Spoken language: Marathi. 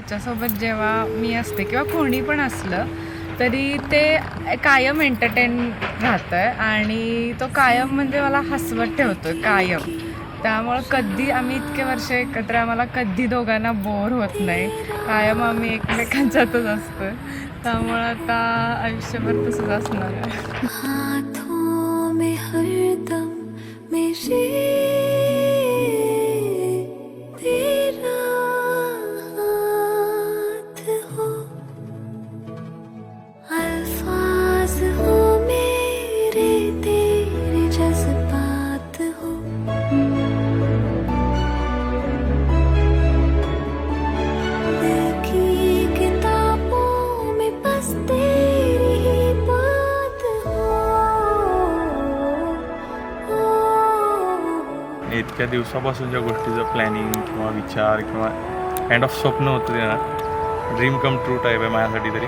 त्याच्यासोबत जेव्हा मी असते किंवा कोणी पण असलं तरी ते कायम एंटरटेन राहतं आणि तो कायम म्हणजे मला हसवत ठेवतो कायम. त्यामुळं कधी आम्ही इतके वर्ष एकत्र आम्हाला कधी दोघांना बोर होत नाही. कायम आम्ही एकमेकांच्यातच असतो. त्यामुळं आता आयुष्यभर तसंच असणार आहे. हाथों में हरदम मेरे तेरा हाथ हो, अल्फाज हो मेरे तेरे जज्बात हो, दिल की किताबों में बस तेरी ही बात हो. इतक्या दिवसापासूनच्या गोष्टीचं प्लॅनिंग किंवा विचार किंवा काइंड ऑफ स्वप्न होतं ते ना, ड्रीम कम ट्रू टाईप आहे माझ्यासाठी तरी.